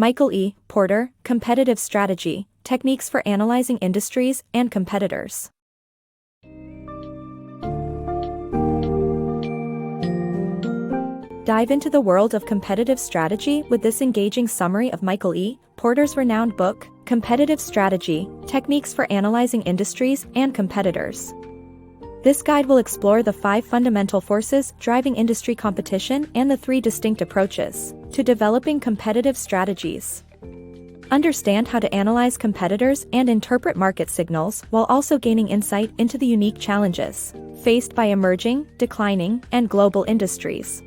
MichaelEPorter, Competitive Strategy, Techniques for Analyzing Industries and Competitors. Dive into the world of competitive strategy with this engaging summary of MichaelEPorter's renowned book, Competitive Strategy, Techniques for Analyzing Industries and Competitors. This guide will explore the 5 fundamental forces driving industry competition and the 3 distinct approaches to developing competitive strategies. Understand how to analyze competitors and interpret market signals while also gaining insight into the unique challenges faced by emerging, declining, and global industries.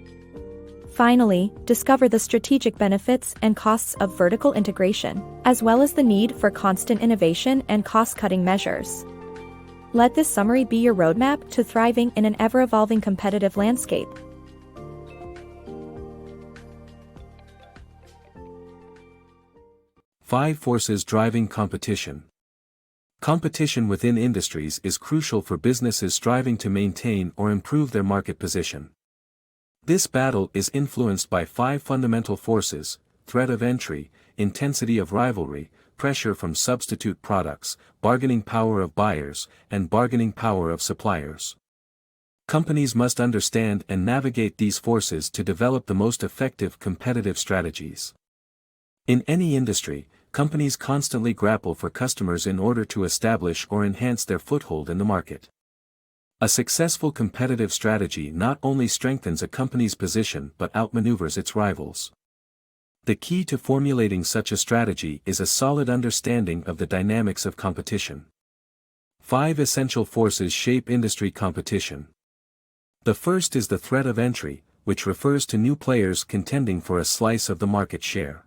Finally, discover the strategic benefits and costs of vertical integration, as well as the need for constant innovation and cost-cutting measures. Let this summary be your roadmap to thriving in an ever-evolving competitive landscape. Five forces driving competition. Competition within industries is crucial for businesses striving to maintain or improve their market position. This battle is influenced by 5 fundamental forces: threat of entry, intensity of rivalry, pressure from substitute products, bargaining power of buyers, and bargaining power of suppliers. Companies must understand and navigate these forces to develop the most effective competitive strategies. In any industry, companies constantly grapple for customers in order to establish or enhance their foothold in the market. A successful competitive strategy not only strengthens a company's position but outmaneuvers its rivals. The key to formulating such a strategy is a solid understanding of the dynamics of competition. 5 essential forces shape industry competition. The first is the threat of entry, which refers to new players contending for a slice of the market share.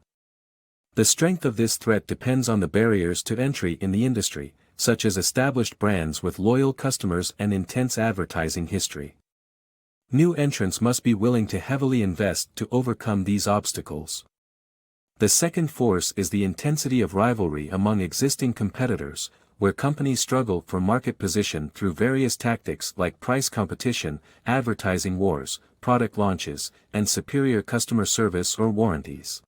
The strength of this threat depends on the barriers to entry in the industry, such as established brands with loyal customers and intense advertising history. New entrants must be willing to heavily invest to overcome these obstacles. The second force is the intensity of rivalry among existing competitors, where companies struggle for market position through various tactics like price competition, advertising wars, product launches, and superior customer service or warranties.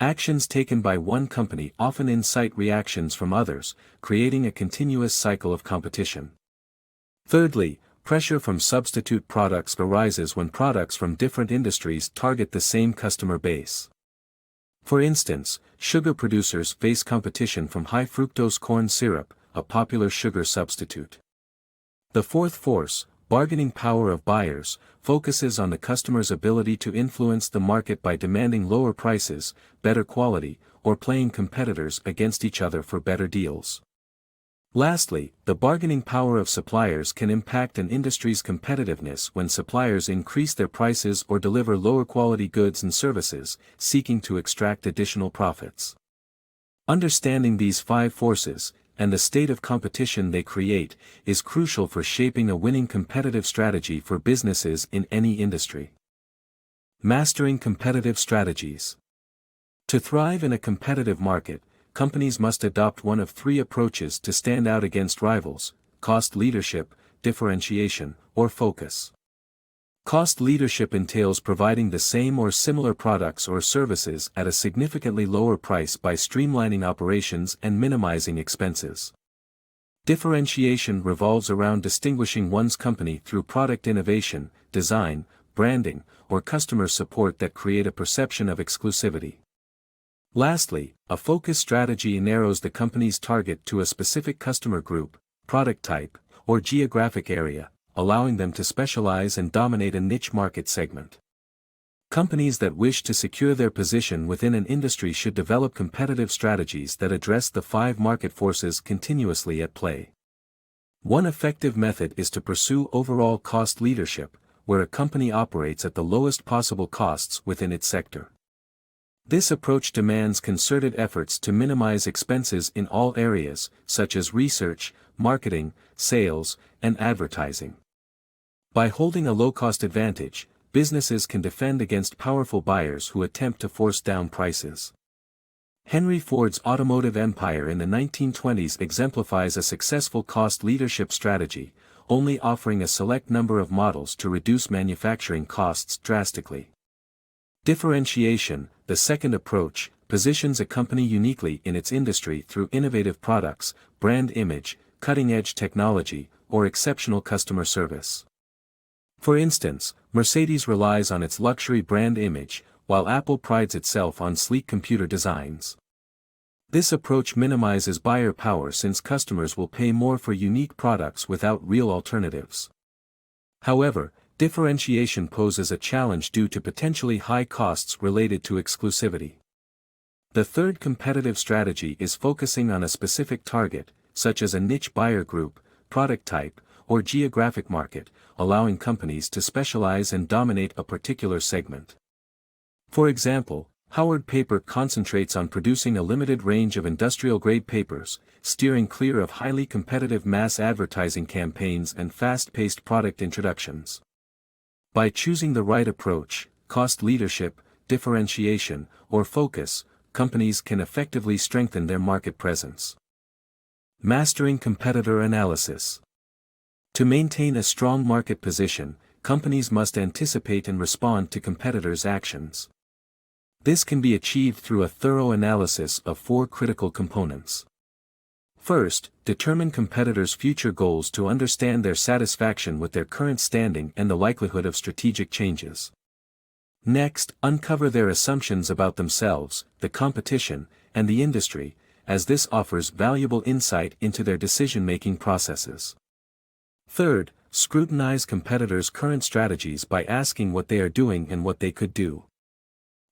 Actions taken by one company often incite reactions from others, creating a continuous cycle of competition. Thirdly, pressure from substitute products arises when products from different industries target the same customer base. For instance, sugar producers face competition from high-fructose corn syrup, a popular sugar substitute. The fourth force, bargaining power of buyers, focuses on the customer's ability to influence the market by demanding lower prices, better quality, or playing competitors against each other for better deals. Lastly, the bargaining power of suppliers can impact an industry's competitiveness when suppliers increase their prices or deliver lower quality goods and services, seeking to extract additional profits. Understanding these 5 forces, and the state of competition they create, is crucial for shaping a winning competitive strategy for businesses in any industry. Mastering competitive strategies. To thrive in a competitive market, companies must adopt one of 3 approaches to stand out against rivals: cost leadership, differentiation, or focus. Cost leadership entails providing the same or similar products or services at a significantly lower price by streamlining operations and minimizing expenses. Differentiation revolves around distinguishing one's company through product innovation, design, branding, or customer support that create a perception of exclusivity. Lastly, a focus strategy narrows the company's target to a specific customer group, product type, or geographic area, allowing them to specialize and dominate a niche market segment. Companies that wish to secure their position within an industry should develop competitive strategies that address the 5 market forces continuously at play. One effective method is to pursue overall cost leadership, where a company operates at the lowest possible costs within its sector. This approach demands concerted efforts to minimize expenses in all areas, such as research, marketing, sales, and advertising. By holding a low-cost advantage, businesses can defend against powerful buyers who attempt to force down prices. Henry Ford's automotive empire in the 1920s exemplifies a successful cost leadership strategy, only offering a select number of models to reduce manufacturing costs drastically. Differentiation, the second approach, positions a company uniquely in its industry through innovative products, brand image, cutting-edge technology, or exceptional customer service. For instance, Mercedes relies on its luxury brand image, while Apple prides itself on sleek computer designs. This approach minimizes buyer power since customers will pay more for unique products without real alternatives. However, differentiation poses a challenge due to potentially high costs related to exclusivity. The third competitive strategy is focusing on a specific target, such as a niche buyer group, product type, or geographic market, allowing companies to specialize and dominate a particular segment. For example, Howard Paper concentrates on producing a limited range of industrial-grade papers, steering clear of highly competitive mass advertising campaigns and fast-paced product introductions. By choosing the right approach, cost leadership, differentiation, or focus, companies can effectively strengthen their market presence. Mastering competitor analysis. To maintain a strong market position, companies must anticipate and respond to competitors' actions. This can be achieved through a thorough analysis of four critical components. First, determine competitors' future goals to understand their satisfaction with their current standing and the likelihood of strategic changes. Next, uncover their assumptions about themselves, the competition, and the industry, as this offers valuable insight into their decision-making processes. Third, scrutinize competitors' current strategies by asking what they are doing and what they could do.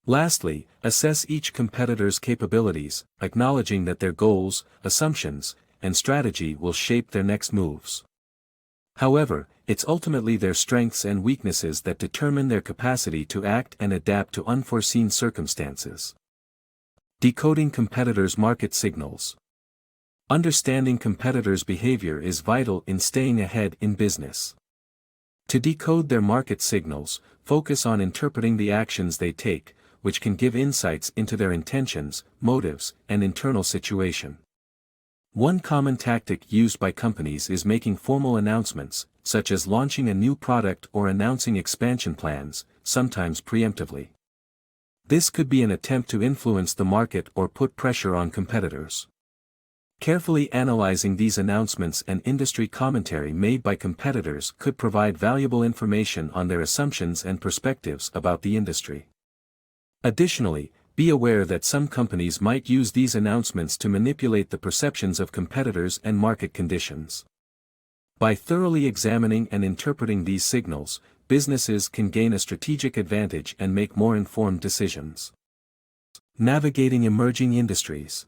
Lastly, assess each competitor's capabilities, acknowledging that their goals, assumptions, and strategy will shape their next moves. However, it's ultimately their strengths and weaknesses that determine their capacity to act and adapt to unforeseen circumstances. Decoding competitors' market signals. Understanding competitors' behavior is vital in staying ahead in business. To decode their market signals, focus on interpreting the actions they take, which can give insights into their intentions, motives, and internal situation. One common tactic used by companies is making formal announcements, such as launching a new product or announcing expansion plans, sometimes preemptively. This could be an attempt to influence the market or put pressure on competitors. Carefully analyzing these announcements and industry commentary made by competitors could provide valuable information on their assumptions and perspectives about the industry. Additionally, be aware that some companies might use these announcements to manipulate the perceptions of competitors and market conditions. By thoroughly examining and interpreting these signals, businesses can gain a strategic advantage and make more informed decisions. Navigating emerging industries.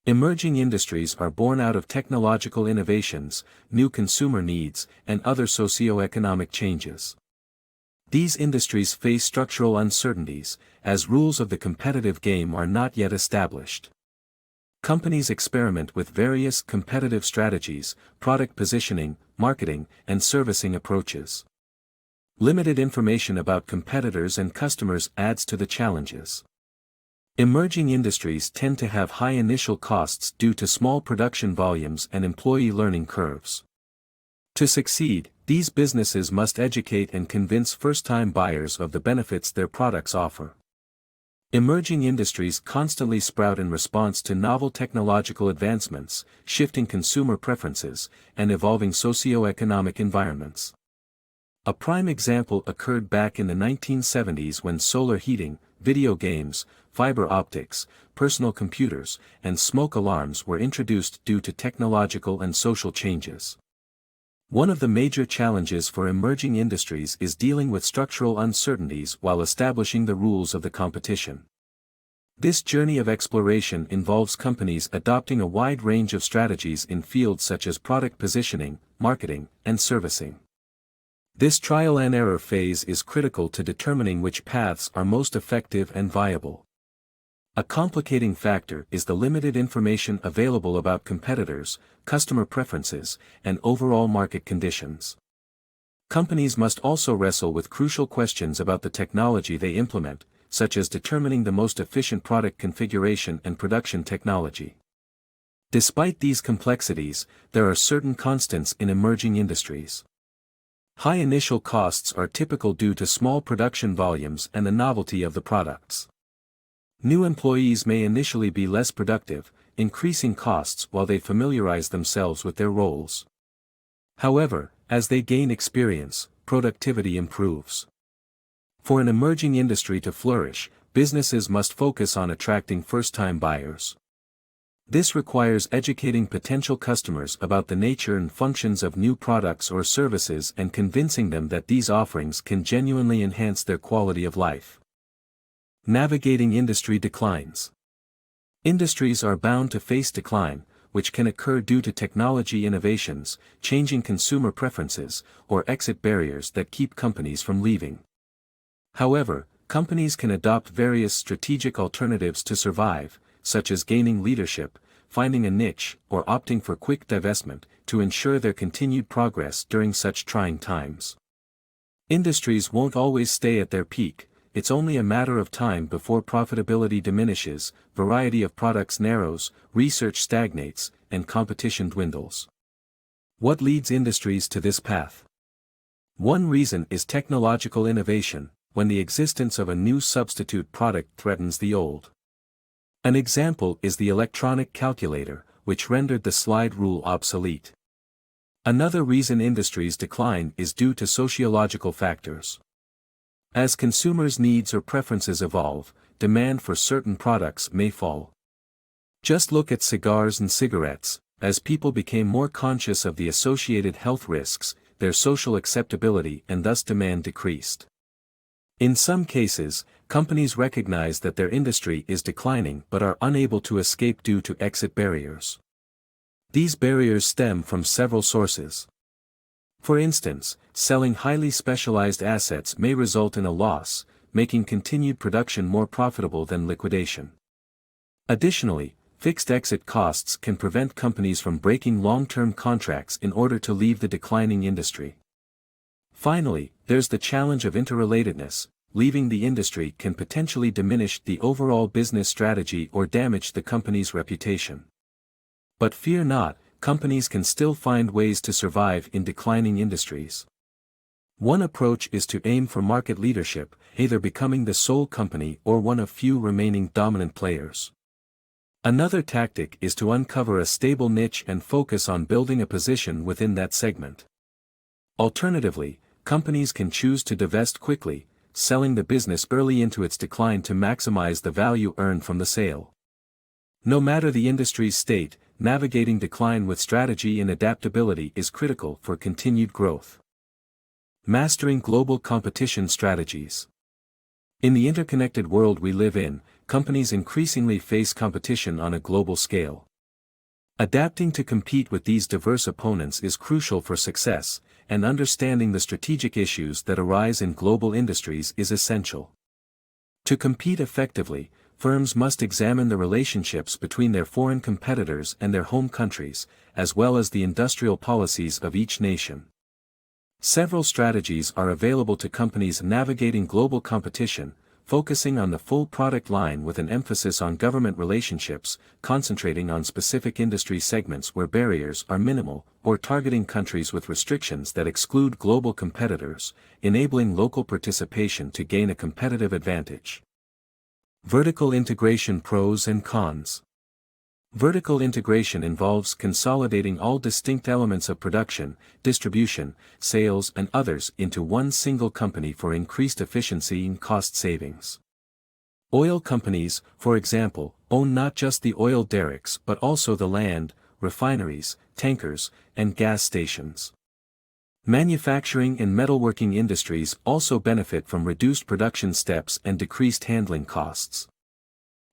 Emerging industries are born out of technological innovations, new consumer needs, and other socio-economic changes. These industries face structural uncertainties, as rules of the competitive game are not yet established. Companies experiment with various competitive strategies, product positioning, marketing, and servicing approaches. Limited information about competitors and customers adds to the challenges. Emerging industries tend to have high initial costs due to small production volumes and employee learning curves. To succeed, these businesses must educate and convince first-time buyers of the benefits their products offer. Emerging industries constantly sprout in response to novel technological advancements, shifting consumer preferences, and evolving socio-economic environments. A prime example occurred back in the 1970s when solar heating, video games, fiber optics, personal computers, and smoke alarms were introduced due to technological and social changes. One of the major challenges for emerging industries is dealing with structural uncertainties while establishing the rules of the competition. This journey of exploration involves companies adopting a wide range of strategies in fields such as product positioning, marketing, and servicing. This trial and error phase is critical to determining which paths are most effective and viable. A complicating factor is the limited information available about competitors, customer preferences, and overall market conditions. Companies must also wrestle with crucial questions about the technology they implement, such as determining the most efficient product configuration and production technology. Despite these complexities, there are certain constants in emerging industries. High initial costs are typical due to small production volumes and the novelty of the products. New employees may initially be less productive, increasing costs while they familiarize themselves with their roles. However, as they gain experience, productivity improves. For an emerging industry to flourish, businesses must focus on attracting first-time buyers. This requires educating potential customers about the nature and functions of new products or services and convincing them that these offerings can genuinely enhance their quality of life. Navigating industry declines. Industries are bound to face decline, which can occur due to technology innovations, changing consumer preferences, or exit barriers that keep companies from leaving. However, companies can adopt various strategic alternatives to survive, such as gaining leadership, finding a niche, or opting for quick divestment, to ensure their continued progress during such trying times. Industries won't always stay at their peak. It's only a matter of time before profitability diminishes, variety of products narrows, research stagnates, and competition dwindles. What leads industries to this path? One reason is technological innovation, when the existence of a new substitute product threatens the old. An example is the electronic calculator, which rendered the slide rule obsolete. Another reason industries decline is due to sociological factors. As consumers' needs or preferences evolve, demand for certain products may fall. Just look at cigars and cigarettes. As people became more conscious of the associated health risks, their social acceptability and thus demand decreased. In some cases, companies recognize that their industry is declining but are unable to escape due to exit barriers. These barriers stem from several sources. For instance, selling highly specialized assets may result in a loss, making continued production more profitable than liquidation. Additionally, fixed exit costs can prevent companies from breaking long-term contracts in order to leave the declining industry. Finally, there's the challenge of interrelatedness. Leaving the industry can potentially diminish the overall business strategy or damage the company's reputation. But fear not, companies can still find ways to survive in declining industries. One approach is to aim for market leadership, either becoming the sole company or one of few remaining dominant players. Another tactic is to uncover a stable niche and focus on building a position within that segment. Alternatively, companies can choose to divest quickly, selling the business early into its decline to maximize the value earned from the sale. No matter the industry's state, navigating decline with strategy and adaptability is critical for continued growth. Mastering global competition strategies. In the interconnected world we live in, companies increasingly face competition on a global scale. Adapting to compete with these diverse opponents is crucial for success, and understanding the strategic issues that arise in global industries is essential. To compete effectively, firms must examine the relationships between their foreign competitors and their home countries, as well as the industrial policies of each nation. Several strategies are available to companies navigating global competition, focusing on the full product line with an emphasis on government relationships, concentrating on specific industry segments where barriers are minimal, or targeting countries with restrictions that exclude global competitors, enabling local participation to gain a competitive advantage. Vertical integration pros and cons. Vertical integration involves consolidating all distinct elements of production, distribution, sales and others into one single company for increased efficiency and cost savings. Oil companies, for example, own not just the oil derricks but also the land, refineries, tankers, and gas stations. Manufacturing and metalworking industries also benefit from reduced production steps and decreased handling costs.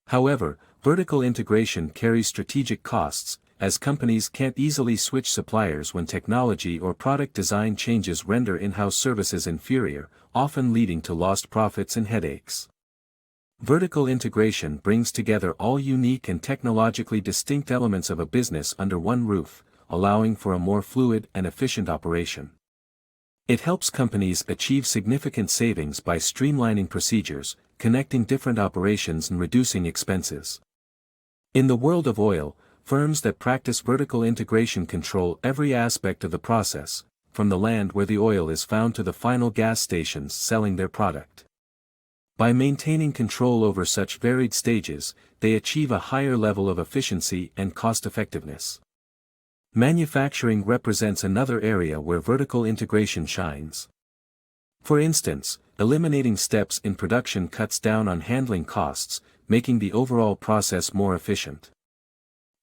However, vertical integration carries strategic costs, as companies can't easily switch suppliers when technology or product design changes render in-house services inferior, often leading to lost profits and headaches. Vertical integration brings together all unique and technologically distinct elements of a business under one roof, allowing for a more fluid and efficient operation. It helps companies achieve significant savings by streamlining procedures, connecting different operations and reducing expenses. In the world of oil, firms that practice vertical integration control every aspect of the process, from the land where the oil is found to the final gas stations selling their product. By maintaining control over such varied stages, they achieve a higher level of efficiency and cost-effectiveness. Manufacturing represents another area where vertical integration shines. For instance, eliminating steps in production cuts down on handling costs, making the overall process more efficient.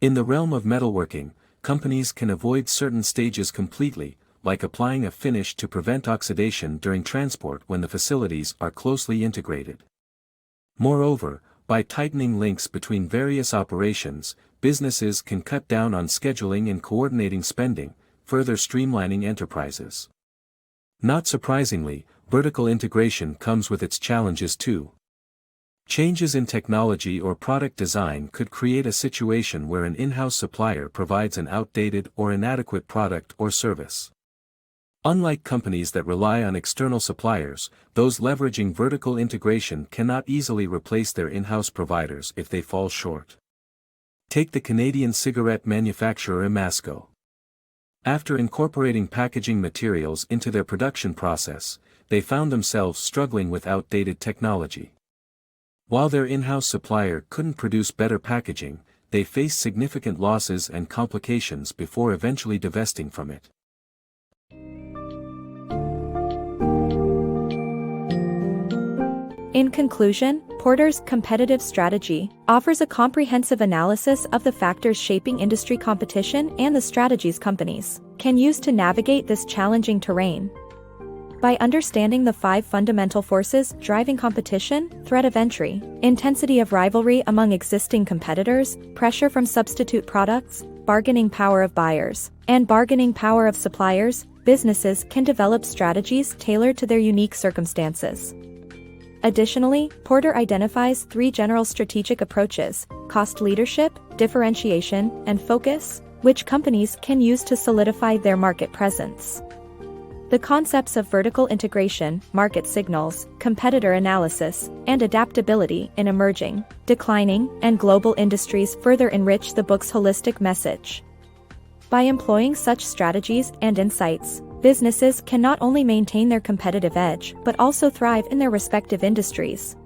In the realm of metalworking, companies can avoid certain stages completely, like applying a finish to prevent oxidation during transport when the facilities are closely integrated. Moreover, by tightening links between various operations, businesses can cut down on scheduling and coordinating spending, further streamlining enterprises. Not surprisingly, vertical integration comes with its challenges too. Changes in technology or product design could create a situation where an in-house supplier provides an outdated or inadequate product or service. Unlike companies that rely on external suppliers, those leveraging vertical integration cannot easily replace their in-house providers if they fall short. Take the Canadian cigarette manufacturer Masco. After incorporating packaging materials into their production process, they found themselves struggling with outdated technology. While their in-house supplier couldn't produce better packaging, they faced significant losses and complications before eventually divesting from it. In conclusion, Porter's competitive strategy offers a comprehensive analysis of the factors shaping industry competition and the strategies companies can use to navigate this challenging terrain. By understanding the 5 fundamental forces driving competition, threat of entry, intensity of rivalry among existing competitors, pressure from substitute products, bargaining power of buyers, and bargaining power of suppliers, businesses can develop strategies tailored to their unique circumstances. Additionally, Porter identifies 3 general strategic approaches: cost leadership, differentiation, and focus, which companies can use to solidify their market presence. The concepts of vertical integration, market signals, competitor analysis, and adaptability in emerging, declining, and global industries further enrich the book's holistic message. By employing such strategies and insights, businesses can not only maintain their competitive edge but also thrive in their respective industries.